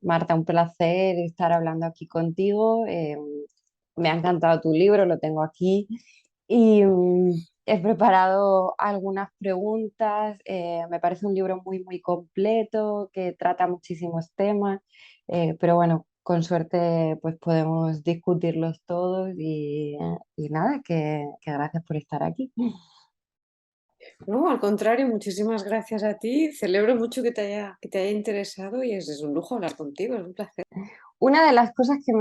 Marta, un placer estar hablando aquí contigo. Me ha encantado tu libro, lo tengo aquí y he preparado algunas preguntas. Me parece un libro muy, muy completo que trata muchísimos temas, pero bueno, con suerte pues podemos discutirlos todos y nada, que gracias por estar aquí. No, al contrario, muchísimas gracias a ti. Celebro mucho que te haya interesado y es un lujo hablar contigo, es un placer. Una de las cosas que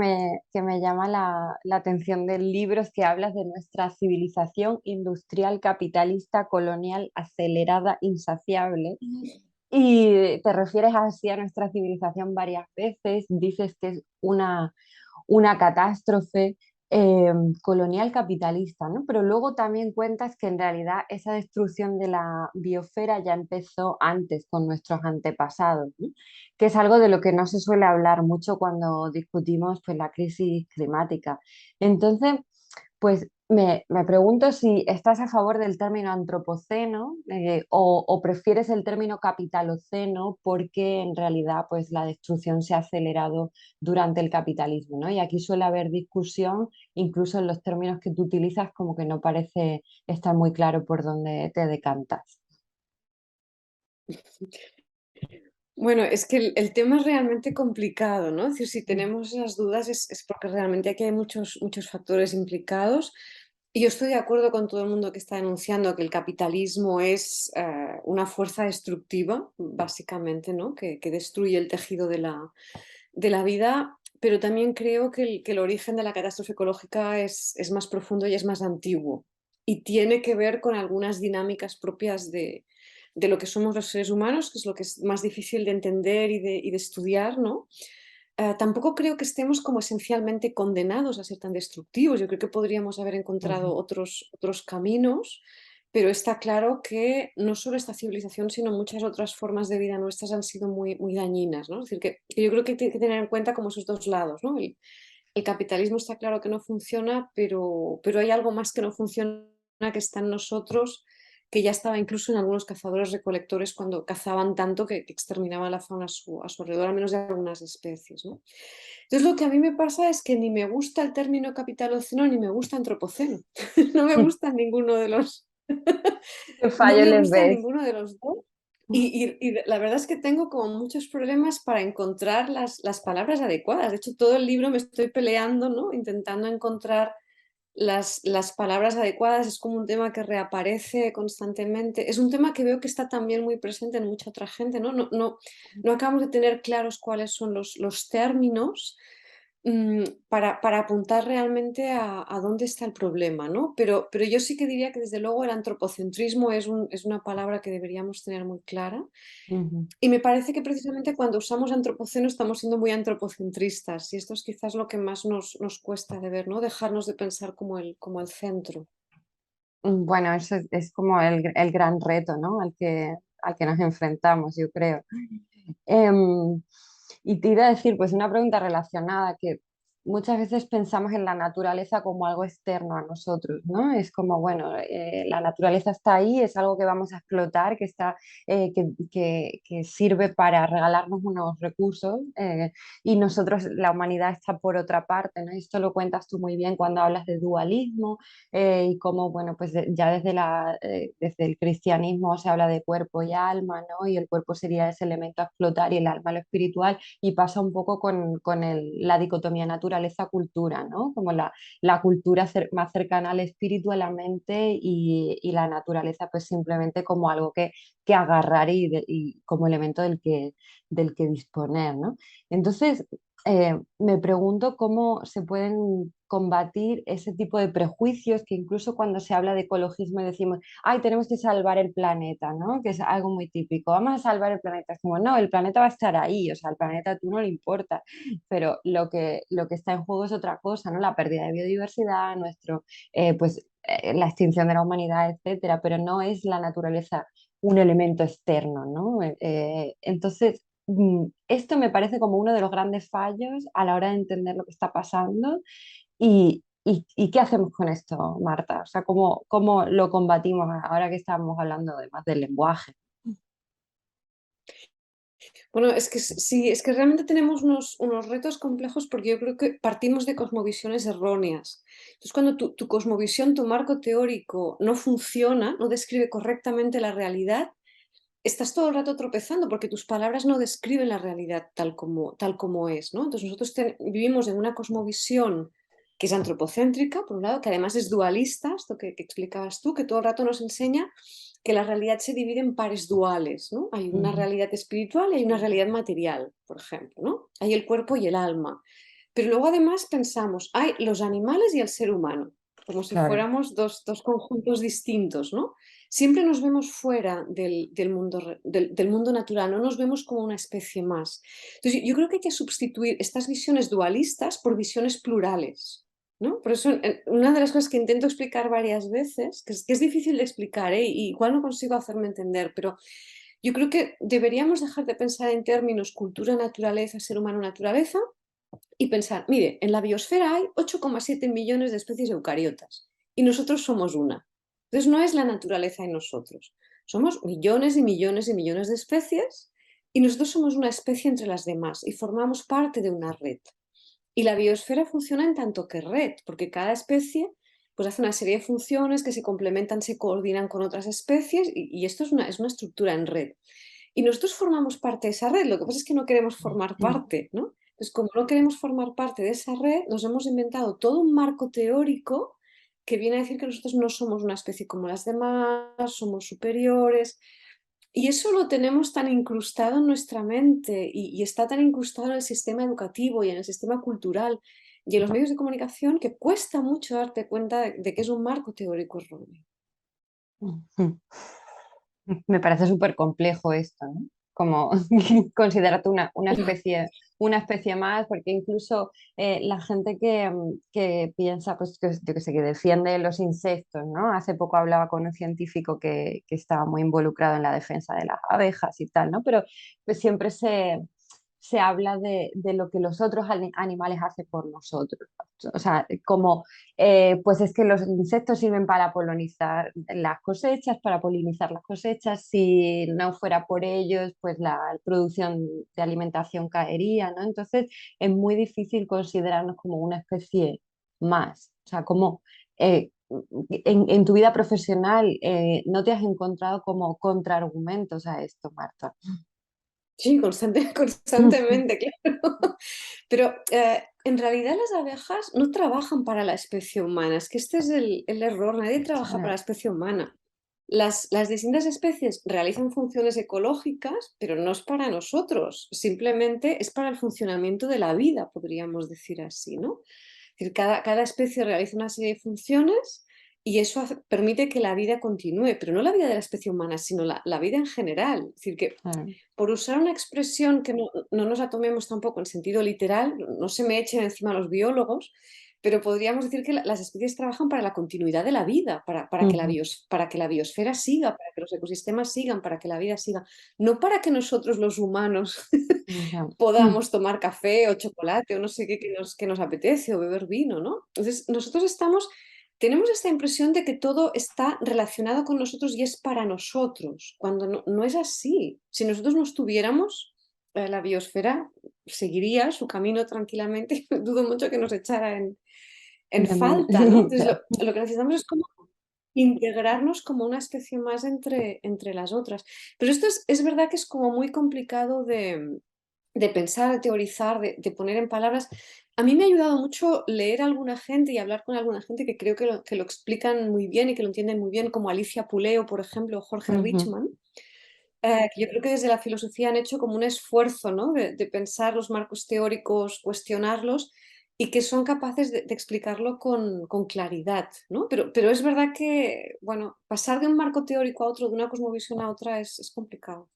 me llama la atención del libro es que hablas de nuestra civilización industrial, capitalista, colonial, acelerada, insaciable. Y te refieres así a nuestra civilización varias veces, dices que es una catástrofe eh, colonial capitalista, ¿no? Pero luego también cuentas que en realidad esa destrucción de la biosfera ya empezó antes con nuestros antepasados, ¿no? Que es algo de lo que no se suele hablar mucho cuando discutimos pues, la crisis climática. Entonces, pues me pregunto si estás a favor del término antropoceno o prefieres el término capitaloceno porque en realidad pues, la destrucción se ha acelerado durante el capitalismo, ¿no? Y aquí suele haber discusión, incluso en los términos que tú utilizas, como que no parece estar muy claro por dónde te decantas. Bueno, es que el tema es realmente complicado, ¿no? Es decir, si tenemos esas dudas es porque realmente aquí hay muchos factores implicados. Y yo estoy de acuerdo con todo el mundo que está denunciando que el capitalismo es una fuerza destructiva, básicamente, ¿no? Que destruye el tejido de la vida, pero también creo que el origen de la catástrofe ecológica es más profundo y es más antiguo y tiene que ver con algunas dinámicas propias de lo que somos los seres humanos, que es lo que es más difícil de entender y de estudiar, ¿no? Tampoco creo que estemos como esencialmente condenados a ser tan destructivos. Yo creo que podríamos haber encontrado Ujú, otros caminos, pero está claro que no solo esta civilización, sino muchas otras formas de vida nuestras han sido muy, muy dañinas, ¿no? Es decir, que yo creo que hay que tener en cuenta como esos dos lados, ¿no? El capitalismo está claro que no funciona, pero hay algo más que no funciona, que está en nosotros, que ya estaba incluso en algunos cazadores recolectores cuando cazaban tanto que exterminaban la fauna a su alrededor, al menos de algunas especies, ¿no? Entonces lo que a mí me pasa es que ni me gusta el término capitaloceno ni me gusta antropoceno. No me gustan ninguno de los, ¿qué no fallo me les gusta ves? ninguno de los dos. Y la verdad es que tengo como muchos problemas para encontrar las palabras adecuadas. De hecho, todo el libro me estoy peleando, ¿no? Intentando encontrar las palabras adecuadas. Es como un tema que reaparece constantemente. Es un tema que veo que está también muy presente en mucha otra gente, ¿no? No acabamos de tener claros cuáles son los términos para apuntar realmente a dónde está el problema, ¿no? Pero yo sí que diría que desde luego el antropocentrismo es una palabra que deberíamos tener muy clara. Ujú. Y me parece que precisamente cuando usamos antropoceno estamos siendo muy antropocentristas y esto es quizás lo que más nos cuesta de ver, ¿no? Dejarnos de pensar como el centro. Bueno, eso es como el gran reto, ¿no? Al que nos enfrentamos, yo creo. Em, y te iba a decir, pues una pregunta relacionada, que muchas veces pensamos en la naturaleza como algo externo a nosotros, ¿no? Es como, bueno, la naturaleza está ahí, es algo que vamos a explotar, que sirve para regalarnos unos recursos y nosotros, la humanidad está por otra parte, ¿no? Y esto lo cuentas tú muy bien cuando hablas de dualismo y cómo, bueno, pues ya desde el cristianismo se habla de cuerpo y alma, ¿no? Y el cuerpo sería ese elemento a explotar y el alma lo espiritual, y pasa un poco con la dicotomía naturaleza-cultura, ¿no? Como la cultura más cercana al espíritu, a la mente, y la naturaleza pues simplemente como algo que agarrar y como elemento del que disponer, ¿no? Entonces, me pregunto cómo se pueden combatir ese tipo de prejuicios que incluso cuando se habla de ecologismo y decimos, ay, tenemos que salvar el planeta, ¿no? Que es algo muy típico, vamos a salvar el planeta. Es como, no, el planeta va a estar ahí, o sea, el planeta a tú no le importa, pero lo que está en juego es otra cosa, ¿no? La pérdida de biodiversidad, la extinción de la humanidad, etcétera, pero no es la naturaleza un elemento externo, ¿no? Entonces, esto me parece como uno de los grandes fallos a la hora de entender lo que está pasando y qué hacemos con esto, Marta. O sea, cómo lo combatimos ahora que estamos hablando además del lenguaje. Bueno, es que sí, es que realmente tenemos unos retos complejos porque yo creo que partimos de cosmovisiones erróneas. Entonces, cuando tu cosmovisión, tu marco teórico no funciona, no describe correctamente la realidad, estás todo el rato tropezando porque tus palabras no describen la realidad tal como es, ¿no? Entonces nosotros vivimos en una cosmovisión que es antropocéntrica, por un lado, que además es dualista, esto que explicabas tú, que todo el rato nos enseña que la realidad se divide en pares duales, ¿no? Hay una Ujú. realidad espiritual y hay una realidad material, por ejemplo, ¿no? Hay el cuerpo y el alma. Pero luego además pensamos, hay los animales y el ser humano, como si Claro. fuéramos dos conjuntos distintos, ¿no? Siempre nos vemos fuera del mundo natural, no nos vemos como una especie más. Entonces, yo creo que hay que sustituir estas visiones dualistas por visiones plurales, ¿no? Por eso, una de las cosas que intento explicar varias veces, que es difícil de explicar, ¿eh? Y igual no consigo hacerme entender, pero yo creo que deberíamos dejar de pensar en términos cultura, naturaleza, ser humano, naturaleza, y pensar, mire, en la biosfera hay 8,7 millones de especies eucariotas y nosotros somos una. Entonces no es la naturaleza en nosotros. Somos millones y millones y millones de especies y nosotros somos una especie entre las demás y formamos parte de una red. Y la biosfera funciona en tanto que red, porque cada especie pues hace una serie de funciones que se complementan, se coordinan con otras especies y esto es una estructura en red. Y nosotros formamos parte de esa red, lo que pasa es que no queremos formar Ujú. parte, ¿no? Entonces, como no queremos formar parte de esa red, nos hemos inventado todo un marco teórico que viene a decir que nosotros no somos una especie como las demás, somos superiores. Y eso lo tenemos tan incrustado en nuestra mente y está tan incrustado en el sistema educativo y en el sistema cultural y en los medios de comunicación que cuesta mucho darte cuenta de que es un marco teórico erróneo. Ujú. Me parece súper complejo esto, ¿no? Como considerarte una especie más, porque incluso la gente que piensa, pues que, yo que sé, que defiende los insectos, ¿no? Hace poco hablaba con un científico que estaba muy involucrado en la defensa de las abejas y tal, ¿no? Pero pues siempre se habla de lo que los otros animales hacen por nosotros. O sea, como pues es que los insectos sirven para polinizar las cosechas, para polinizar las cosechas. Si no fuera por ellos, pues la producción de alimentación caería, ¿no? Entonces es muy difícil considerarnos como una especie más. O sea, como en tu vida profesional no te has encontrado como contraargumentos a esto, Marta. Sí, constantemente, claro. Pero en realidad las abejas no trabajan para la especie humana, es que este es el error, nadie trabaja para la Claro. especie humana. Las distintas especies realizan funciones ecológicas, pero no es para nosotros, simplemente es para el funcionamiento de la vida, podríamos decir así, ¿no? Es decir, cada especie realiza una serie de funciones y eso permite que la vida continúe, pero no la vida de la especie humana, sino la vida en general. Es decir, que Claro. por usar una expresión que no nos la tomemos tampoco en sentido literal, no se me echen encima los biólogos, pero podríamos decir que las especies trabajan para la continuidad de la vida, Ujú. para que la biosfera siga, para que los ecosistemas sigan, para que la vida siga, no para que nosotros los humanos Ya. podamos tomar café o chocolate o no sé qué que nos apetece o beber vino, ¿no? Entonces, tenemos esta impresión de que todo está relacionado con nosotros y es para nosotros, cuando no es así. Si nosotros no estuviéramos, la biosfera seguiría su camino tranquilamente y dudo mucho que nos echara en falta, ¿no? Entonces, Ya. lo que necesitamos es como integrarnos como una especie más entre las otras. Pero esto es verdad que es como muy complicado de pensar, de teorizar, de poner en palabras. A mí me ha ayudado mucho leer a alguna gente y hablar con alguna gente que creo que lo explican muy bien y que lo entienden muy bien, como Alicia Puleo, por ejemplo, o Jorge Ujú. Richman, que yo creo que desde la filosofía han hecho como un esfuerzo, ¿no? De pensar los marcos teóricos, cuestionarlos y que son capaces de explicarlo con claridad, ¿no? Pero es verdad que, bueno, pasar de un marco teórico a otro, de una cosmovisión a otra, es complicado.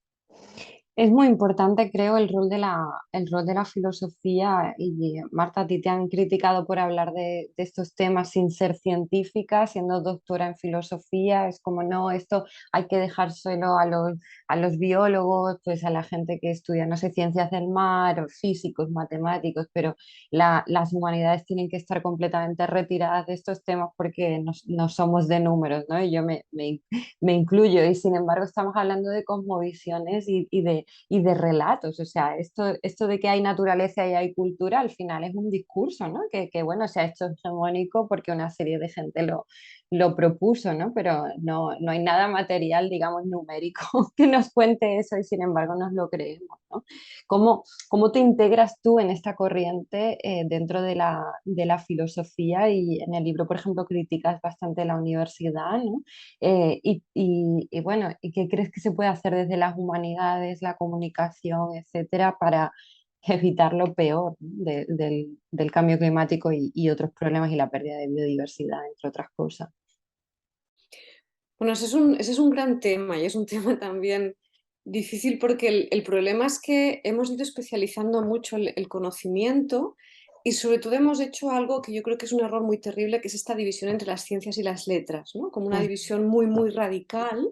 Es muy importante, creo, el rol de la filosofía y Marta, a ti te han criticado por hablar de estos temas sin ser científica, siendo doctora en filosofía. Es como, no, esto hay que dejárselo a los biólogos, pues a la gente que estudia, no sé, ciencias del mar, o físicos, matemáticos, pero las humanidades tienen que estar completamente retiradas de estos temas porque no somos de números, ¿no? Y yo me incluyo y sin embargo estamos hablando de cosmovisiones y y de relatos. O sea, esto de que hay naturaleza y hay cultura, al final es un discurso, ¿no? Que bueno, se ha hecho hegemónico porque una serie de gente lo propuso, ¿no? Pero no hay nada material, digamos, numérico que nos cuente eso y sin embargo nos lo creemos, ¿no? ¿Cómo te integras tú en esta corriente dentro de la filosofía? Y en el libro, por ejemplo, criticas bastante la universidad, ¿no? Y bueno, ¿y qué crees que se puede hacer desde las humanidades, la comunicación, etcétera, para evitar lo peor, ¿no? Del cambio climático y otros problemas y la pérdida de biodiversidad, entre otras cosas? Bueno, ese es un gran tema y es un tema también difícil porque el problema es que hemos ido especializando mucho el conocimiento y sobre todo hemos hecho algo que yo creo que es un error muy terrible, que es esta división entre las ciencias y las letras, ¿no? Como una Mm, división muy, muy radical,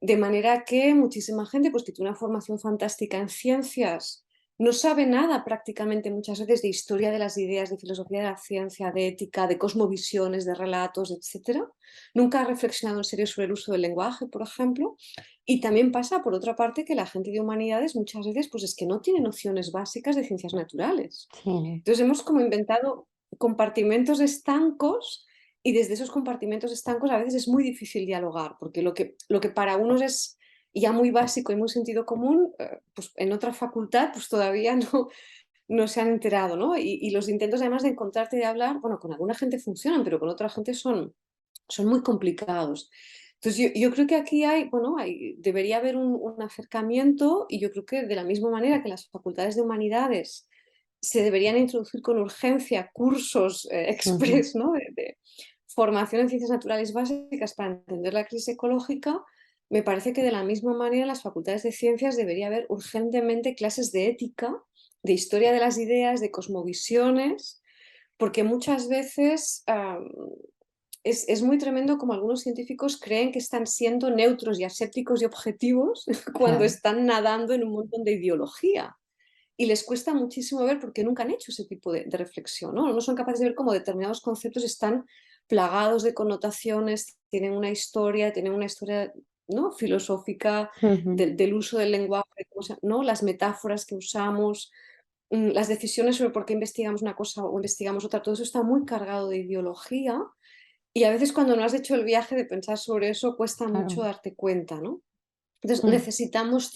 de manera que muchísima gente pues, que tiene una formación fantástica en ciencias no sabe nada prácticamente muchas veces de historia de las ideas, de filosofía de la ciencia, de ética, de cosmovisiones, de relatos, etcétera. Nunca ha reflexionado en serio sobre el uso del lenguaje, por ejemplo. Y también pasa, por otra parte, que la gente de humanidades muchas veces pues es que no tiene nociones básicas de ciencias naturales. sí, Entonces hemos como inventado compartimentos estancos y desde esos compartimentos estancos a veces es muy difícil dialogar, porque lo que para unos es ya muy básico y muy sentido común, pues en otra facultad pues todavía no se han enterado, ¿no? Y los intentos además de encontrarte y de hablar, bueno, con alguna gente funcionan, pero con otra gente son muy complicados. Entonces yo creo que aquí hay, bueno, debería haber un acercamiento y yo creo que de la misma manera que las facultades de humanidades se deberían introducir con urgencia cursos ujú, express, ¿no? De formación en ciencias naturales básicas para entender la crisis ecológica. Me parece que de la misma manera en las facultades de ciencias debería haber urgentemente clases de ética, de historia de las ideas, de cosmovisiones, porque muchas veces es muy tremendo como algunos científicos creen que están siendo neutros y asépticos y objetivos cuando claro. están nadando en un montón de ideología. Y les cuesta muchísimo ver porque nunca han hecho ese tipo de reflexión, ¿no? No son capaces de ver cómo determinados conceptos están plagados de connotaciones, tienen una historia, ¿no? Filosófica Ujú, del uso del lenguaje, ¿no? Las metáforas que usamos, las decisiones sobre por qué investigamos una cosa o investigamos otra, todo eso está muy cargado de ideología y a veces cuando no has hecho el viaje de pensar sobre eso cuesta mucho claro. darte cuenta, ¿no? Entonces Mm, necesitaríamos,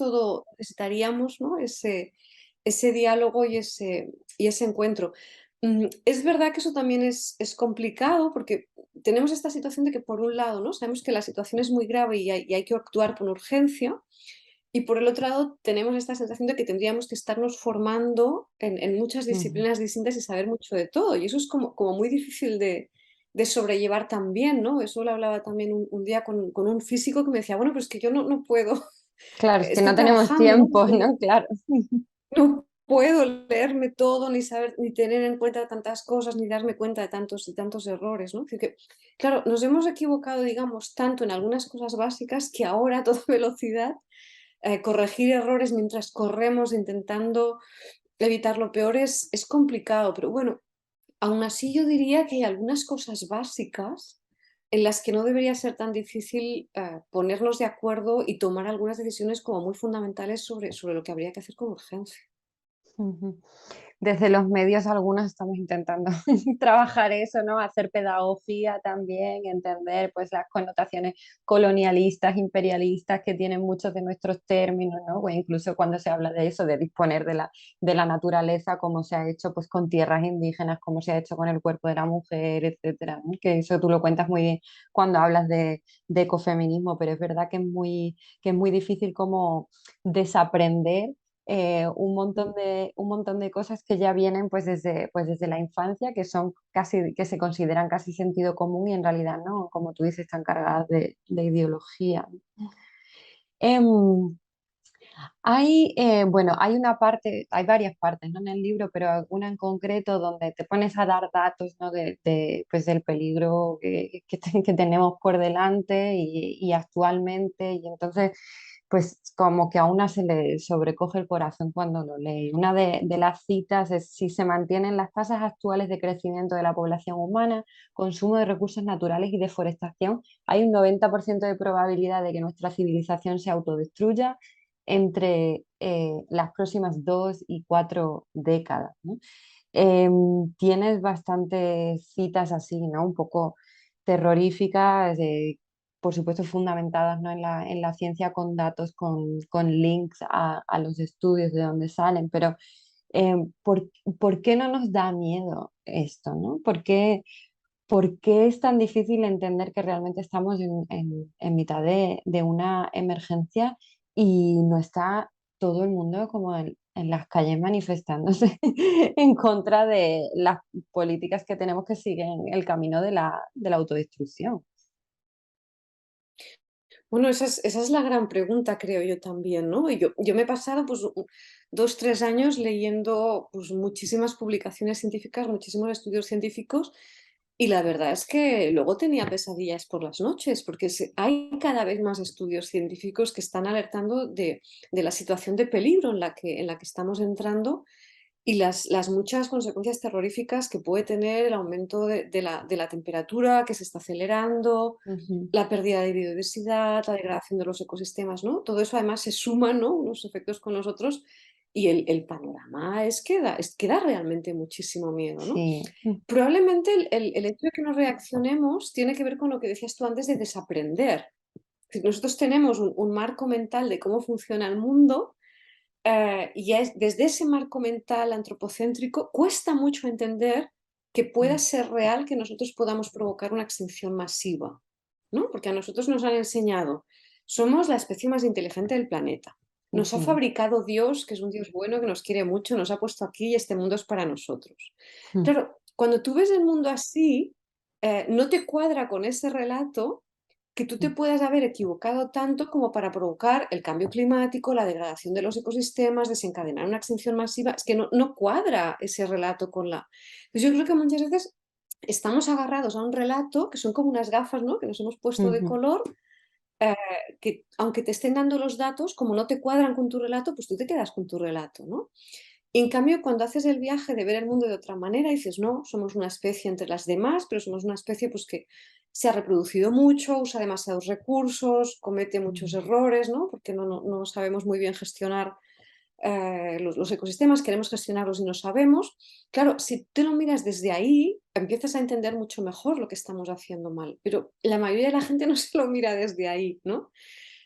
¿no? Ese diálogo y ese encuentro. Es verdad que eso también es complicado porque tenemos esta situación de que por un lado, ¿no? Sabemos que la situación es muy grave y hay que actuar con urgencia y por el otro lado tenemos esta sensación de que tendríamos que estarnos formando en muchas ujú, disciplinas distintas y saber mucho de todo y eso es como muy difícil de sobrellevar también, ¿no? Eso lo hablaba también un día con un físico que me decía, bueno, pero es que yo no puedo, claro, es que estoy no tenemos trabajando, ¿no? tiempo, ¿no? Claro. No puedo leerme todo, ni saber, ni tener en cuenta tantas cosas, ni darme cuenta de tantos y tantos errores, ¿no? Es decir que, claro, nos hemos equivocado, digamos, tanto en algunas cosas básicas que ahora a toda velocidad corregir errores mientras corremos intentando evitar lo peor es complicado, pero bueno, aún así yo diría que hay algunas cosas básicas en las que no debería ser tan difícil ponernos de acuerdo y tomar algunas decisiones como muy fundamentales sobre lo que habría que hacer con urgencia. Ujú. Desde los medios algunos estamos intentando trabajar eso, ¿no? Hacer pedagogía también, entender pues las connotaciones colonialistas, imperialistas que tienen muchos de nuestros términos, ¿no? O incluso cuando se habla de eso, de disponer de la naturaleza, como se ha hecho pues con tierras indígenas, como se ha hecho con el cuerpo de la mujer, etcétera, ¿no? Que eso tú lo cuentas muy bien cuando hablas de ecofeminismo, pero es verdad que es muy difícil como desaprender un montón de cosas que ya vienen pues desde la infancia, que son casi, que se consideran casi sentido común y en realidad no, como tú dices, están cargadas de ideología. Em, bueno, hay una parte, hay varias partes, ¿no? En el libro, pero una en concreto donde te pones a dar datos, ¿no? Pues del peligro que tenemos por delante y actualmente, y entonces pues como que a una se le sobrecoge el corazón cuando lo lee. Una de las citas es, si se mantienen las tasas actuales de crecimiento de la población humana, consumo de recursos naturales y deforestación, hay un 90% de probabilidad de que nuestra civilización se autodestruya entre las próximas 2 y 4 décadas, ¿no? Tienes bastantes citas así, ¿no? Un poco terroríficas, por supuesto fundamentadas, ¿no? En la ciencia con datos, con links a los estudios de donde salen, pero eh, ¿por, por qué no nos da miedo esto, ¿no? ¿Por qué es tan difícil entender que realmente estamos en mitad de una emergencia y no está todo el mundo como en las calles manifestándose en contra de las políticas que tenemos que siguen el camino de la autodestrucción? Bueno, esa es la gran pregunta, creo yo también, ¿no? Y yo me he pasado pues 2, 3 años leyendo pues muchísimas publicaciones científicas, muchísimos estudios científicos, y la verdad es que luego tenía pesadillas por las noches, porque hay cada vez más estudios científicos que están alertando de la situación de peligro en la que estamos entrando y las muchas consecuencias terroríficas que puede tener el aumento de la temperatura que se está acelerando, Ujú, la pérdida de biodiversidad, la degradación de los ecosistemas, ¿no? Todo eso además se suma, ¿no? Unos efectos con los otros y el panorama que da realmente muchísimo miedo, ¿no? sí. Probablemente el hecho de que no reaccionemos tiene que ver con lo que decías tú antes de desaprender. Si nosotros tenemos un marco mental de cómo funciona el mundo, y ya desde ese marco mental antropocéntrico cuesta mucho entender que pueda Mm, ser real que nosotros podamos provocar una extinción masiva, ¿no? Porque a nosotros nos han enseñado, somos la especie más inteligente del planeta. Nos ha ujú, fabricado Dios, que es un Dios bueno, que nos quiere mucho, nos ha puesto aquí y este mundo es para nosotros. mm, Claro, cuando tú ves el mundo así, no te cuadra con ese relato que tú te mm, puedas haber equivocado tanto como para provocar el cambio climático, la degradación de los ecosistemas, desencadenar una extinción masiva. Es que no cuadra ese relato con la... Pues yo creo que muchas veces estamos agarrados a un relato que son como unas gafas, ¿no? Que nos hemos puesto de ujú, color, que aunque te estén dando los datos, como no te cuadran con tu relato, pues tú te quedas con tu relato, ¿no? En cambio, cuando haces el viaje de ver el mundo de otra manera, dices, no, somos una especie entre las demás, pero somos una especie pues, que se ha reproducido mucho, usa demasiados recursos, comete muchos mm, errores, ¿no? Porque no sabemos muy bien gestionar los ecosistemas, queremos gestionarlos y no sabemos. Claro, si tú lo miras desde ahí, empiezas a entender mucho mejor lo que estamos haciendo mal, pero la mayoría de la gente no se lo mira desde ahí, ¿no?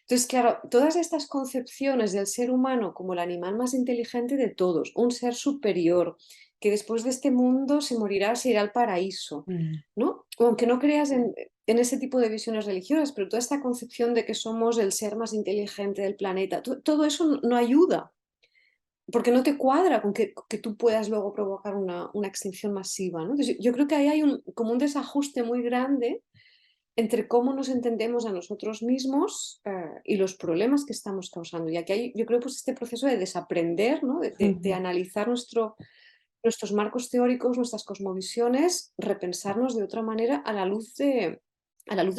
Entonces, claro, todas estas concepciones del ser humano como el animal más inteligente de todos, un ser superior, que después de este mundo se morirá, se irá al paraíso, mm, ¿no? Aunque no creas en ese tipo de visiones religiosas, pero toda esta concepción de que somos el ser más inteligente del planeta, todo eso no ayuda, porque no te cuadra con que tú puedas luego provocar una extinción masiva, ¿no? Entonces, yo creo que ahí hay como un desajuste muy grande entre cómo nos entendemos a nosotros mismos y los problemas que estamos causando. Y aquí hay, yo creo, pues este proceso de desaprender, ¿no? De ujú, analizar nuestros marcos teóricos, nuestras cosmovisiones, repensarnos de otra manera a la luz de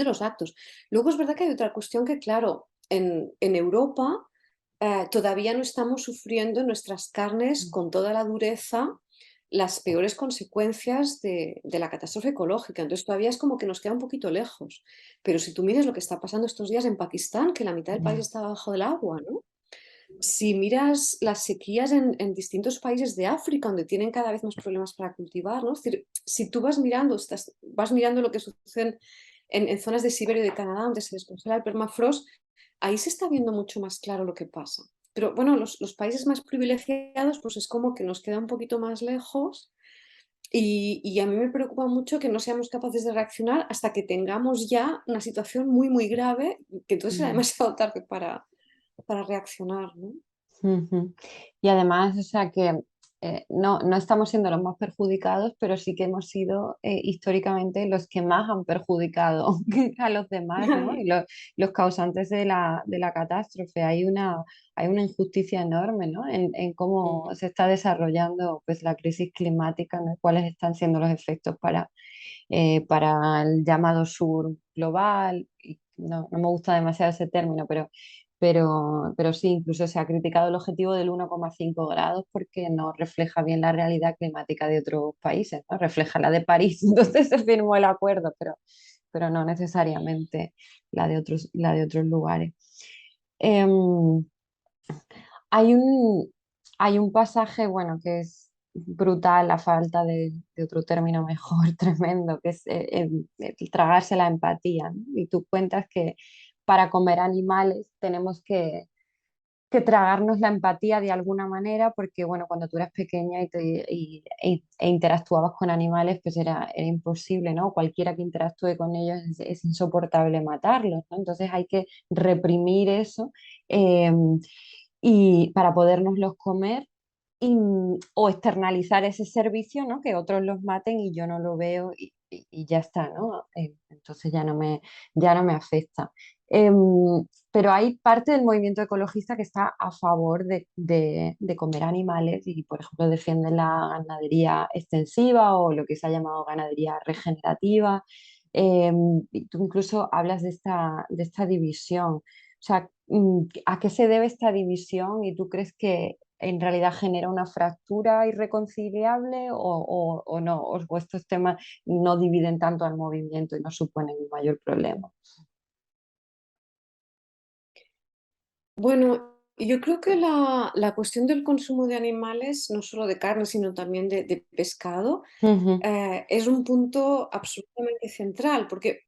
los actos. Luego es verdad que hay otra cuestión que, claro, en Europa todavía no estamos sufriendo en nuestras carnes mm, con toda la dureza las peores consecuencias de la catástrofe ecológica. Entonces todavía es como que nos queda un poquito lejos. Pero si tú miras lo que está pasando estos días en Pakistán, que la mitad del país ya, está bajo del agua, ¿no? Si miras las sequías en distintos países de África, donde tienen cada vez más problemas para cultivar, ¿no? Es decir, si tú vas mirando lo que sucede en zonas de Siberia y de Canadá, donde se descongela el permafrost, ahí se está viendo mucho más claro lo que pasa. Pero bueno, los países más privilegiados, pues es como que nos queda un poquito más lejos y a mí me preocupa mucho que no seamos capaces de reaccionar hasta que tengamos ya una situación muy, muy grave, que entonces será mm. demasiado tarde para reaccionar, ¿no? Ujú. Y además, o sea que no estamos siendo los más perjudicados, pero sí que hemos sido históricamente los que más han perjudicado a los demás, ¿no? Y los causantes de la catástrofe. Hay una injusticia enorme, ¿no? En cómo se está desarrollando pues, la crisis climática, ¿no? Cuáles están siendo los efectos para el llamado sur global. Y no me gusta demasiado ese término, pero sí, incluso se ha criticado el objetivo del 1,5 grados porque no refleja bien la realidad climática de otros países, ¿no? Refleja la de París, entonces se firmó el acuerdo, pero no necesariamente la de otros lugares. Em, Hay hay un pasaje, bueno, que es brutal, a falta de otro término mejor, tremendo, que es el tragarse la empatía, ¿no? Y tú cuentas que para comer animales tenemos que tragarnos la empatía de alguna manera, porque bueno, cuando tú eras pequeña e interactuabas con animales, pues era imposible, ¿no? Cualquiera que interactúe con ellos es insoportable matarlos, ¿no? Entonces hay que reprimir eso, eh, y para podérnoslos comer o externalizar ese servicio, ¿no? Que otros los maten y yo no lo veo y ya está, ¿no? Entonces ya no me afecta. Pero hay parte del movimiento ecologista que está a favor de comer animales y, por ejemplo, defiende la ganadería extensiva o lo que se ha llamado ganadería regenerativa. Y tú incluso hablas de esta división. O sea, ¿a qué se debe esta división? ¿Y tú crees que en realidad genera una fractura irreconciliable o no? ¿O estos temas no dividen tanto al movimiento y no suponen un mayor problema? Bueno, yo creo que la cuestión del consumo de animales, no solo de carne, sino también de pescado, Ujú, es un punto absolutamente central, porque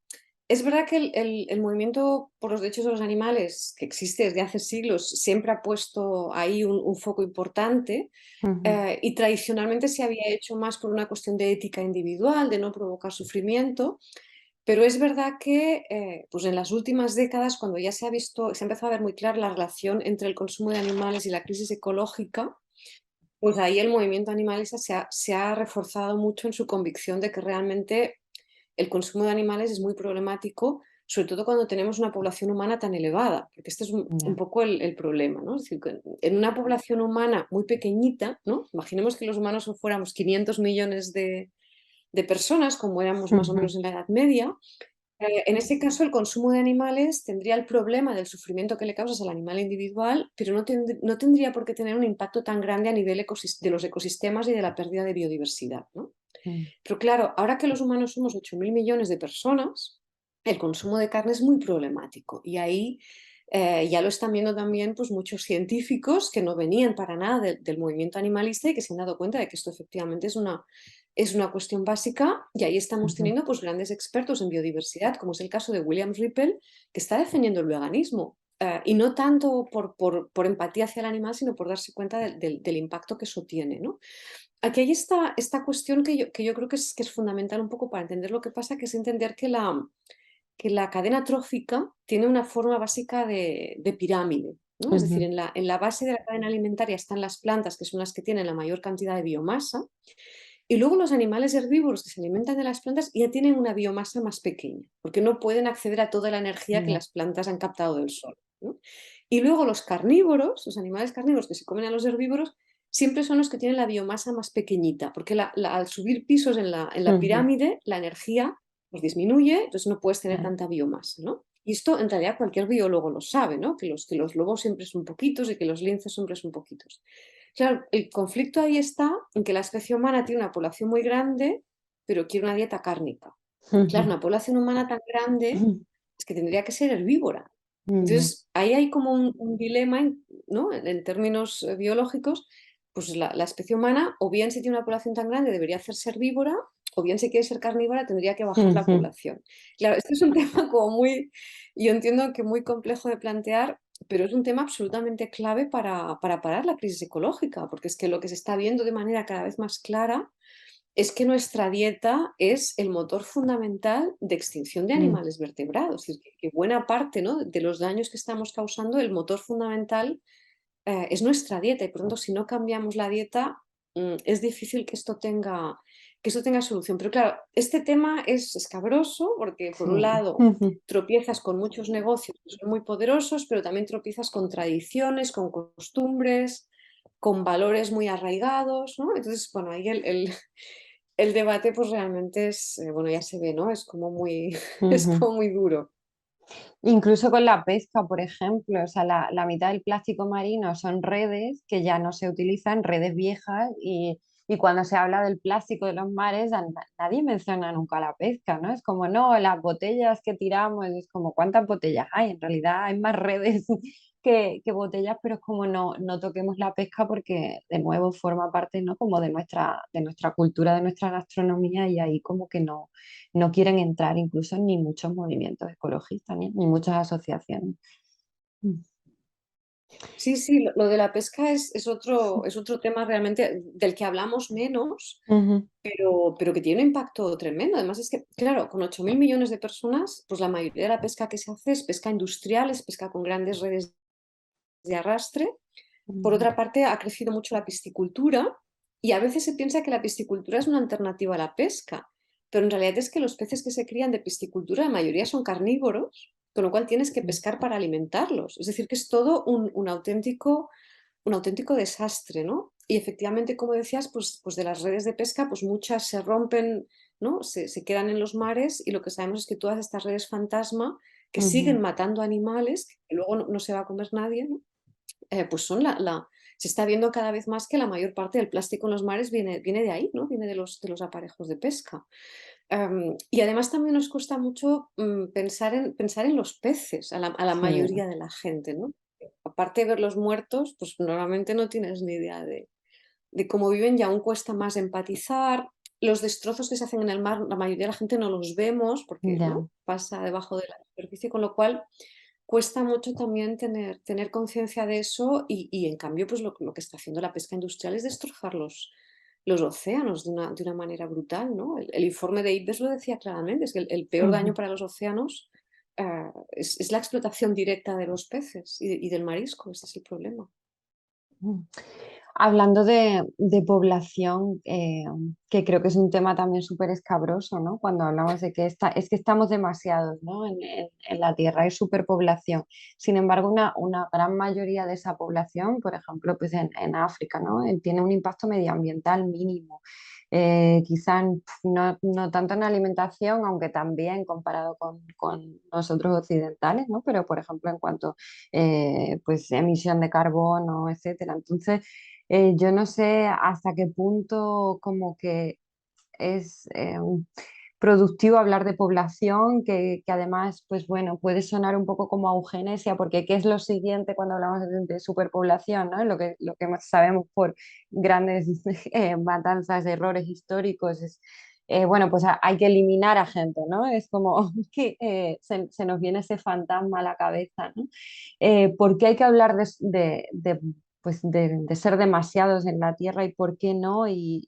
es verdad que el movimiento por los derechos de los animales, que existe desde hace siglos, siempre ha puesto ahí un foco importante, ujú, y tradicionalmente se había hecho más por una cuestión de ética individual, de no provocar sufrimiento, pero es verdad que pues en las últimas décadas, cuando ya se ha visto, se ha empezado a ver muy clara la relación entre el consumo de animales y la crisis ecológica, pues ahí el movimiento animalista se ha reforzado mucho en su convicción de que realmente el consumo de animales es muy problemático, sobre todo cuando tenemos una población humana tan elevada, porque este es un ya, poco el problema, ¿no? Es decir, que en una población humana muy pequeñita, ¿no? Imaginemos que los humanos fuéramos 500 millones de personas, como éramos más o ujú, menos en la Edad Media. En ese caso, el consumo de animales tendría el problema del sufrimiento que le causas al animal individual, pero no tendría por qué tener un impacto tan grande a nivel de los ecosistemas y de la pérdida de biodiversidad, ¿no? mm, Pero claro, ahora que los humanos somos 8.000 millones de personas, el consumo de carne es muy problemático. Y ahí ya lo están viendo también pues, muchos científicos que no venían para nada del movimiento animalista y que se han dado cuenta de que esto efectivamente es una cuestión básica. Y ahí estamos ujú, teniendo pues, grandes expertos en biodiversidad, como es el caso de William Rippel, que está defendiendo el veganismo. Y no tanto por empatía hacia el animal, sino por darse cuenta del impacto que eso tiene, ¿no? Aquí hay esta cuestión que yo creo que es fundamental un poco para entender lo que pasa, que es entender que la cadena trófica tiene una forma básica de pirámide, ¿no? Es decir, ujú, en la base de la cadena alimentaria están las plantas, que son las que tienen la mayor cantidad de biomasa, y luego los animales herbívoros que se alimentan de las plantas ya tienen una biomasa más pequeña, porque no pueden acceder a toda la energía que ya, las plantas han captado del sol, ¿no? Y luego los carnívoros, los animales carnívoros que se comen a los herbívoros, siempre son los que tienen la biomasa más pequeñita, porque al subir pisos en la ujú, pirámide, la energía pues, disminuye, entonces no puedes tener ya, tanta biomasa, ¿no? Y esto en realidad cualquier biólogo lo sabe, ¿no? Que los lobos siempre son poquitos y que los linces siempre son poquitos. Claro, el conflicto ahí está en que la especie humana tiene una población muy grande, pero quiere una dieta cárnica. Claro, ujú, una población humana tan grande ujú, es que tendría que ser herbívora. ya, Entonces, ahí hay como un dilema, ¿no? En términos biológicos, pues la especie humana, o bien si tiene una población tan grande, debería hacerse herbívora, o bien si quiere ser carnívora, tendría que bajar la ujú, población. Claro, este es un tema como muy, yo entiendo que muy complejo de plantear, pero es un tema absolutamente clave para parar la crisis ecológica, porque es que lo que se está viendo de manera cada vez más clara es que nuestra dieta es el motor fundamental de extinción de mm, animales vertebrados. Es decir, que buena parte, ¿no?, de los daños que estamos causando, el motor fundamental es nuestra dieta. Y por tanto, si no cambiamos la dieta, es difícil que esto tenga solución. Pero claro, este tema es escabroso porque, por un sí, lado, ujú, tropiezas con muchos negocios que son muy poderosos, pero también tropiezas con tradiciones, con costumbres, con valores muy arraigados, ¿no? Entonces, bueno, ahí el debate pues realmente es, bueno, ya se ve, ¿no? Es como muy, es ujú. como muy duro. Incluso con la pesca, por ejemplo, o sea, la mitad del plástico marino son redes que ya no se utilizan, redes viejas, y cuando se habla del plástico de los mares, nadie menciona nunca la pesca, ¿no? Es como, no, las botellas que tiramos, es como, ¿cuántas botellas hay? En realidad hay más redes que botellas, pero es como no toquemos la pesca porque de nuevo forma parte, ¿no? Como de nuestra cultura, de nuestra gastronomía y ahí como que no quieren entrar incluso ni muchos movimientos ecologistas, ni muchas asociaciones. Mm. Sí, sí, lo de la pesca es otro tema realmente del que hablamos menos, Ujú, pero que tiene un impacto tremendo. Además es que, claro, con 8.000 millones de personas, pues la mayoría de la pesca que se hace es pesca industrial, es pesca con grandes redes de arrastre. Por ujú, otra parte, ha crecido mucho la piscicultura y a veces se piensa que la piscicultura es una alternativa a la pesca, pero en realidad es que los peces que se crían de piscicultura, la mayoría son carnívoros, con lo cual tienes que ujú, pescar para alimentarlos. Es decir, que es todo un auténtico desastre, ¿no? Y efectivamente, como decías, pues de las redes de pesca, pues muchas se rompen, ¿no? Se quedan en los mares y lo que sabemos es que todas estas redes fantasma que siguen ujú. matando animales, que luego no se va a comer nadie, ¿no? Pues son se está viendo cada vez más que la mayor parte del plástico en los mares viene de ahí, ¿no? Viene de los aparejos de pesca. Y además también nos cuesta mucho pensar en los peces a la Sí, mayoría de la gente, ¿no? Aparte de verlos muertos, pues normalmente no tienes ni idea de cómo viven y aún cuesta más empatizar. Los destrozos que se hacen en el mar, la mayoría de la gente no los vemos porque ya. ¿no? Pasa debajo de la superficie, con lo cual cuesta mucho también tener conciencia de eso y en cambio pues lo que está haciendo la pesca industrial es destrozar los océanos de una manera brutal, ¿no? El informe de IPBES lo decía claramente, es que el peor daño Ujú, para los océanos es la explotación directa de los peces y del marisco, ese es el problema. ujú. Hablando de población, que creo que es un tema también súper escabroso, ¿no? Cuando hablamos de que es que estamos demasiados, ¿no? En la Tierra hay superpoblación. Sin embargo, una gran mayoría de esa población, por ejemplo, pues en África, ¿no? Tiene un impacto medioambiental mínimo. Quizá no tanto en alimentación, aunque también comparado con nosotros occidentales, ¿no? Pero, por ejemplo, en cuanto pues emisión de carbono, etcétera. Entonces, yo no sé hasta qué punto como que es productivo hablar de población, que además, pues bueno, puede sonar un poco como a eugenesia, porque ¿qué es lo siguiente cuando hablamos de superpoblación, ¿no? Lo que más sabemos por grandes matanzas, errores históricos, es, bueno, pues hay que eliminar a gente, ¿no? Es como que se nos viene ese fantasma a la cabeza, ¿no? ¿Por qué hay que hablar pues de ser demasiados en la Tierra y por qué no? Y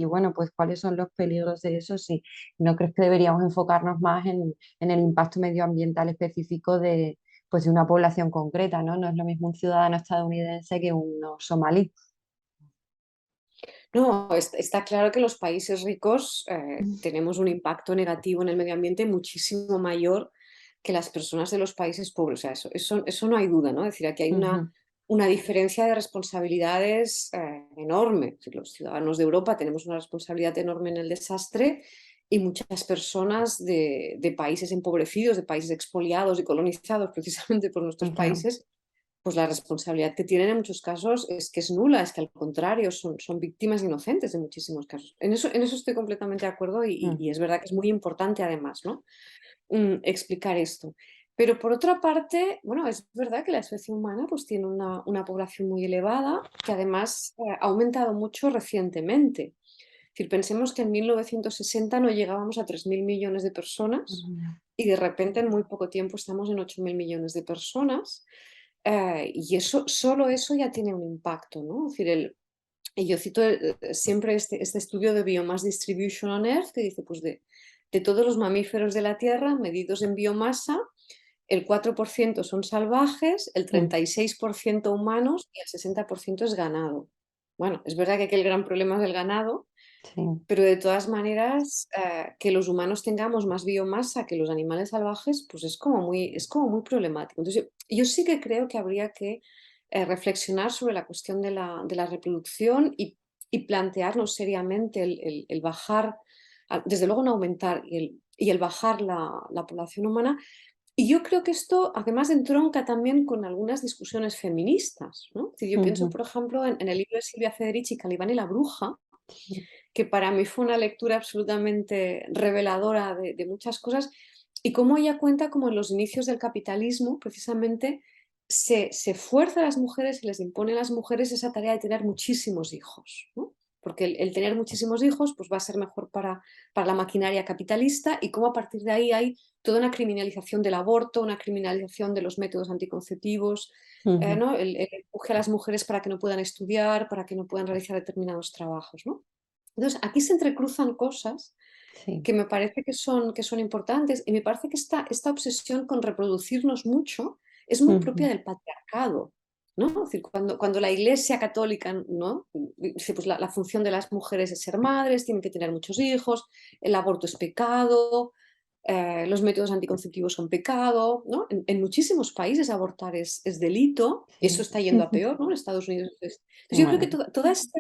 bueno, pues cuáles son los peligros de eso, si no crees que deberíamos enfocarnos más en el impacto medioambiental específico pues de una población concreta, ¿no? No es lo mismo un ciudadano estadounidense que uno somalí. No, está claro que los países ricos tenemos un impacto negativo en el medio ambiente muchísimo mayor que las personas de los países pobres. O sea, eso no hay duda, ¿no? Es decir, aquí hay Ujú, una diferencia de responsabilidades enorme. Es decir, los ciudadanos de Europa tenemos una responsabilidad enorme en el desastre y muchas personas de países empobrecidos, de países expoliados y colonizados precisamente por nuestros ya, países, pues la responsabilidad que tienen en muchos casos es que es nula, es que al contrario, son víctimas inocentes en muchísimos casos. En eso estoy completamente de acuerdo mm, y es verdad que es muy importante además, ¿no? Explicar esto. Pero por otra parte, bueno, es verdad que la especie humana pues tiene una población muy elevada que además ha aumentado mucho recientemente. Es decir, pensemos que en 1960 no llegábamos a 3.000 millones de personas mm, y de repente en muy poco tiempo estamos en 8.000 millones de personas. Y eso, solo eso ya tiene un impacto, ¿no? Es decir, y yo cito siempre este estudio de Biomass Distribution on Earth que dice, pues de todos los mamíferos de la Tierra medidos en biomasa, el 4% son salvajes, el mm, 36% humanos y el 60% es ganado. Bueno, es verdad que aquí el gran problema es el ganado, sí, pero de todas maneras, que los humanos tengamos más biomasa que los animales salvajes, pues es como muy problemático. Entonces, yo sí que creo que habría que reflexionar sobre la cuestión de la reproducción y plantearnos seriamente el bajar, desde luego no aumentar y el bajar la población humana. Y yo creo que esto además entronca también con algunas discusiones feministas, ¿no? Es decir, yo pienso, ujú, por ejemplo, en el libro de Silvia Federici, Calibán y la bruja, sí, que para mí fue una lectura absolutamente reveladora de muchas cosas y cómo ella cuenta como en los inicios del capitalismo, precisamente, se fuerza a las mujeres, se les impone a las mujeres esa tarea de tener muchísimos hijos, ¿no? Porque el tener muchísimos hijos pues va a ser mejor para la maquinaria capitalista, y cómo a partir de ahí hay toda una criminalización del aborto, una criminalización de los métodos anticonceptivos, Ujú, ¿no? El empuje a las mujeres para que no puedan estudiar, para que no puedan realizar determinados trabajos, ¿no? Entonces, aquí se entrecruzan cosas sí. que me parece que son importantes, y me parece que esta obsesión con reproducirnos mucho es muy propia Ujú, del patriarcado, ¿no? Es decir, cuando la Iglesia católica, ¿no? Dice, pues la función de las mujeres es ser madres, tienen que tener muchos hijos, el aborto es pecado, los métodos anticonceptivos son pecado, ¿no? En muchísimos países abortar es delito, eso sí. está yendo a peor, ¿no? En Estados Unidos. Entonces, yo creo que Bueno, toda esta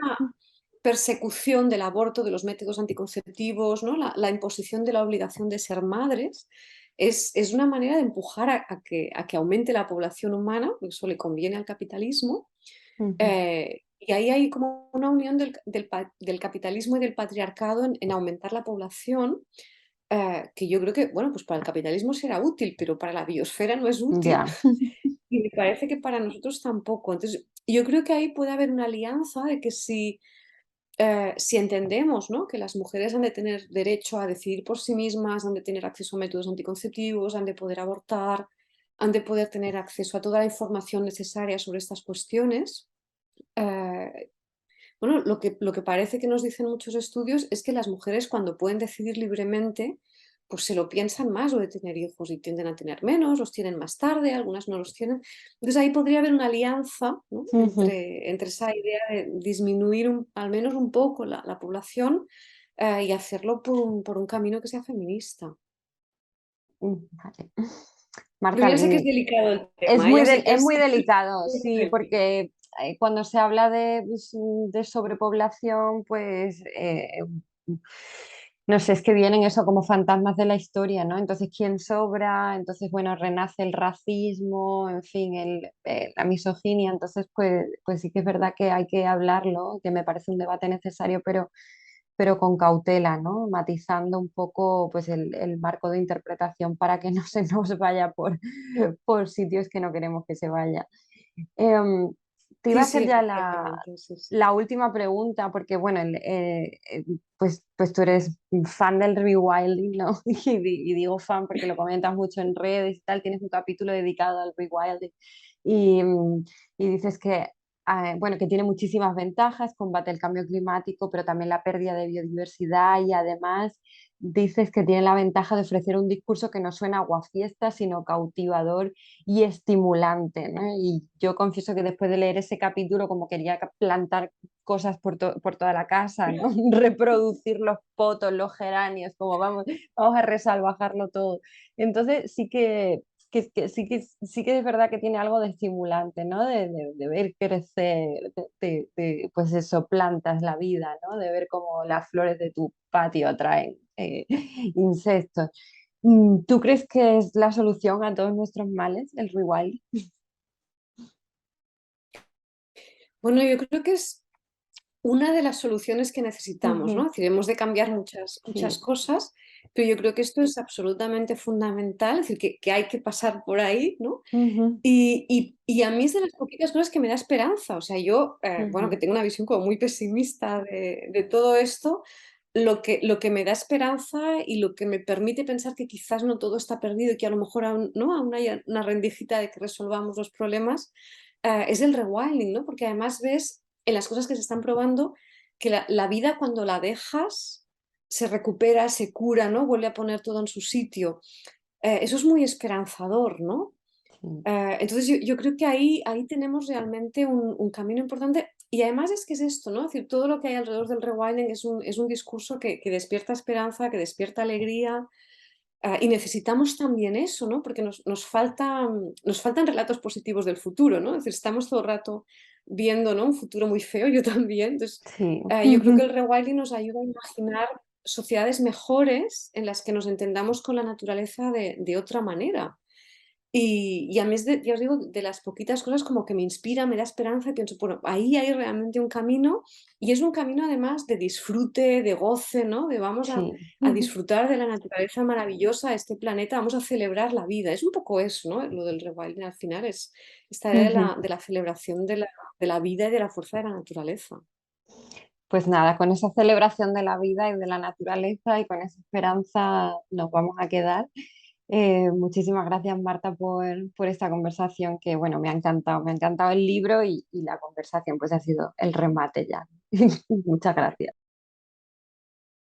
persecución del aborto, de los métodos anticonceptivos, ¿no? La imposición de la obligación de ser madres, es una manera de empujar a que aumente la población humana, porque eso le conviene al capitalismo. ujú, Y ahí hay como una unión del capitalismo y del patriarcado en aumentar la población, que yo creo que, bueno, pues para el capitalismo será útil, pero para la biosfera no es útil. ya. Y me parece que para nosotros tampoco. Entonces, yo creo que ahí puede haber una alianza de que si entendemos, ¿no? Que las mujeres han de tener derecho a decidir por sí mismas, han de tener acceso a métodos anticonceptivos, han de poder abortar, han de poder tener acceso a toda la información necesaria sobre estas cuestiones. eh, bueno, lo que parece que nos dicen muchos estudios es que las mujeres, cuando pueden decidir libremente, pues se lo piensan más lo de tener hijos, y tienden a tener menos, los tienen más tarde, algunas no los tienen. Entonces ahí podría haber una alianza, ¿no? Ujú, Entre esa idea de disminuir al menos un poco la población, y hacerlo por un camino que sea feminista. vale. Pero Marta, ya sé que es delicado el es tema, ya sé que es es... muy delicado, sí, porque cuando se habla de, pues, de sobrepoblación, pues no sé, es que vienen eso como fantasmas de la historia, ¿no? Entonces, ¿quién sobra? Entonces, bueno, renace el racismo, en fin, la misoginia. Entonces, pues sí que es verdad que hay que hablarlo, que me parece un debate necesario, pero con cautela, ¿no? Matizando un poco pues el marco de interpretación para que no se nos vaya por sitios que no queremos que se vaya. Em, Te iba a Sí, hacer sí, ya totalmente, sí, sí. la última pregunta, porque bueno, pues tú eres fan del rewilding, ¿no? Y digo fan porque lo comentas mucho en redes y tal, tienes un capítulo dedicado al rewilding y, y dices que, bueno, que tiene muchísimas ventajas, combate el cambio climático, pero también la pérdida de biodiversidad, y además dices que tiene la ventaja de ofrecer un discurso que no suena a aguafiestas, sino cautivador y estimulante, ¿no? Y yo confieso que después de leer ese capítulo, como quería plantar cosas por toda la casa, ¿no? Reproducir los potos, los geranios, como vamos a resalvajarlo todo. Entonces sí que es verdad que tiene algo de estimulante, ¿no? De ver crecer, pues eso, plantas, la vida, ¿no? De ver cómo las flores de tu patio atraen insectos. ¿Tú crees que es la solución a todos nuestros males, el rewild? Bueno, yo creo que es una de las soluciones que necesitamos, ¿no? Ujú, Es decir, hemos de cambiar muchas sí. cosas, pero yo creo que esto es absolutamente fundamental, es decir, que hay que pasar por ahí, ¿no? Ujú, Y a mí es de las poquitas cosas que me da esperanza. O sea, yo, bueno, que ujú, tengo una visión como muy pesimista de todo esto, lo que me da esperanza y lo que me permite pensar que quizás no todo está perdido y que a lo mejor aún, ¿no? Aún hay una rendijita de que resolvamos los problemas, es el rewilding, ¿no? Porque además ves en las cosas que se están probando que la vida, cuando la dejas, se recupera, se cura, ¿no? Vuelve a poner todo en su sitio. Eso es muy esperanzador, ¿no? sí. Entonces yo creo que ahí tenemos realmente un camino importante, y además es que es esto, ¿no? Es decir, todo lo que hay alrededor del rewilding es un discurso que despierta esperanza, que despierta alegría, y necesitamos también eso, ¿no? Porque nos faltan relatos positivos del futuro, ¿no? Es decir, estamos todo el rato viendo, ¿no? Un futuro muy feo, yo también. Entonces, Sí. yo creo que Ujú, el rewilding nos ayuda a imaginar sociedades mejores en las que nos entendamos con la naturaleza de otra manera. Y a mí es ya os digo, de las poquitas cosas como que me inspira, me da esperanza y pienso, bueno, ahí hay realmente un camino y es un camino además de disfrute, de goce, ¿no? De vamos Sí. a disfrutar de la naturaleza maravillosa, este planeta, vamos a celebrar la vida. Es un poco eso, ¿no? Lo del rewilding al final es esta idea de la celebración de la vida y de la fuerza de la naturaleza. Pues nada, con esa celebración de la vida y de la naturaleza y con esa esperanza nos vamos a quedar. Muchísimas gracias, Marta, por esta conversación que, bueno, me ha encantado. Me ha encantado el libro y la conversación, pues ha sido el remate ya. Muchas gracias.